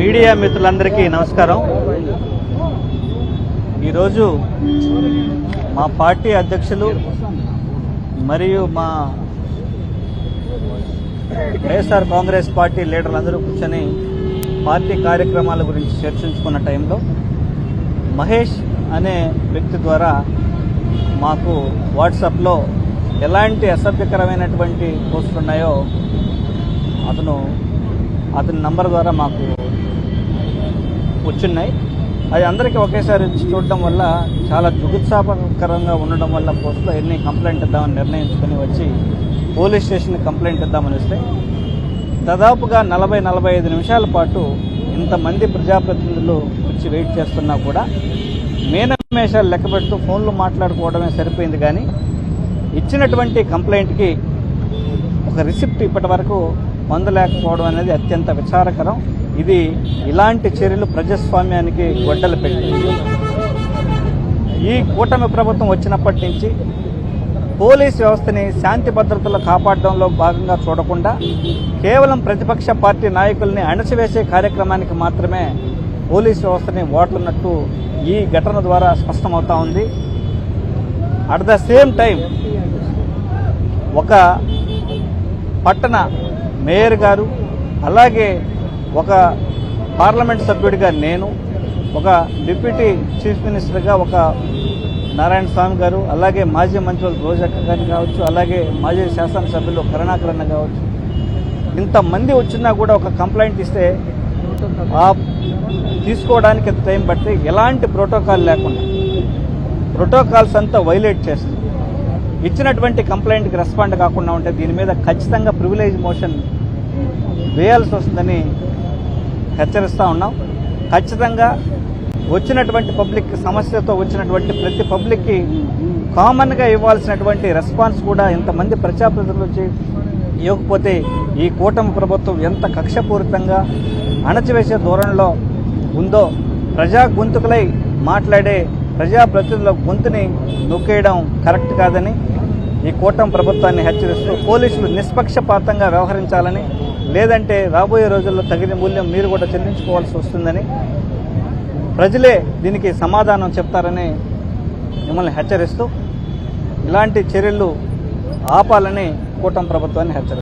Media మిత్రులందరికీ నమస్కారం. ఈరోజు మా పార్టీ అధ్యక్షులు మరియు మా వైఎస్ఆర్ కాంగ్రెస్ పార్టీ లీడర్లందరూ కూర్చొని పార్టీ కార్యక్రమాల గురించి చర్చించుకున్న టైంలో మహేష్ అనే వ్యక్తి ద్వారా మాకు వాట్సాప్లో ఎలాంటి అసభ్యకరమైనటువంటి పోస్టులు ఉన్నాయో అతని నంబర్ ద్వారా మాకు వచ్చున్నాయి. అది అందరికీ ఒకేసారి చూడడం వల్ల చాలా జుగుత్సాహకరంగా ఉండడం వల్ల పోస్టులో ఎన్ని కంప్లైంట్ ఇద్దామని నిర్ణయించుకొని వచ్చి పోలీస్ స్టేషన్కి కంప్లైంట్ ఇద్దామని వస్తే దాదాపుగా 40-45 నిమిషాల పాటు ఇంతమంది ప్రజాప్రతినిధులు వచ్చి వెయిట్ చేస్తున్నా కూడా మేనమేషాలు లెక్కపెడుతూ ఫోన్లు మాట్లాడుకోవడమే సరిపోయింది. కానీ ఇచ్చినటువంటి కంప్లైంట్కి ఒక రిసిప్ట్ ఇప్పటి వరకు పొందలేకపోవడం అనేది అత్యంత విచారకరం. ఇది ఇలాంటి చర్యలు ప్రజాస్వామ్యానికి గొడ్డలు పెట్టింది. ఈ కూటమి ప్రభుత్వం వచ్చినప్పటి నుంచి పోలీస్ వ్యవస్థని శాంతి భద్రతలు కాపాడడంలో భాగంగా చూడకుండా కేవలం ప్రతిపక్ష పార్టీ నాయకుల్ని అణచివేసే కార్యక్రమానికి మాత్రమే పోలీస్ వ్యవస్థని వాడుతున్నట్టు ఈ ఘటన ద్వారా స్పష్టమవుతా ఉంది. అట్ ద సేమ్ టైం ఒక పట్టణ మేయర్ గారు, అలాగే ఒక పార్లమెంట్ సభ్యుడిగా నేను, ఒక డిప్యూటీ చీఫ్ మినిస్టర్గా ఒక నారాయణ స్వామి గారు, అలాగే మాజీ మంత్రులు రోజక్క గారిని కావచ్చు, అలాగే మాజీ శాసనసభ్యులు కరుణాకరణ కావచ్చు, ఇంతమంది వచ్చినా కూడా ఒక కంప్లైంట్ ఇస్తే తీసుకోవడానికి ఎంత టైం పడితే ఎలాంటి ప్రోటోకాల్ లేకుండా ప్రోటోకాల్స్ అంతా వైలేట్ చేస్తుంది. ఇచ్చినటువంటి కంప్లైంట్కి రెస్పాండ్ కాకుండా ఉంటే దీని మీద ఖచ్చితంగా ప్రివిలేజ్ మోషన్ వేయాల్సి వస్తుందని హెచ్చరిస్తూ ఉన్నాం. ఖచ్చితంగా వచ్చినటువంటి పబ్లిక్ సమస్యతో వచ్చినటువంటి ప్రతి పబ్లిక్కి కామన్గా ఇవ్వాల్సినటువంటి రెస్పాన్స్ కూడా ఇంతమంది ప్రజాప్రతినిధులు ఇవ్వకపోతే ఈ కూటమి ప్రభుత్వం ఎంత కక్షపూరితంగా అణచివేసే ధోరణిలో ఉందో, ప్రజా గొంతుకులై మాట్లాడే ప్రజాప్రతినిధుల గొంతుని నొక్కేయడం కరెక్ట్ కాదని ఈ కూటమి ప్రభుత్వాన్ని హెచ్చరిస్తూ పోలీసులు నిష్పక్షపాతంగా వ్యవహరించాలని, లేదంటే రాబోయే రోజుల్లో తగిన మూల్యం మీరు కూడా చెల్లించుకోవాల్సి వస్తుందని, ప్రజలే దీనికి సమాధానం చెప్తారని మిమ్మల్ని హెచ్చరిస్తూ ఇలాంటి చర్యలు ఆపాలని కూటమి ప్రభుత్వాన్ని హెచ్చరిస్తారు.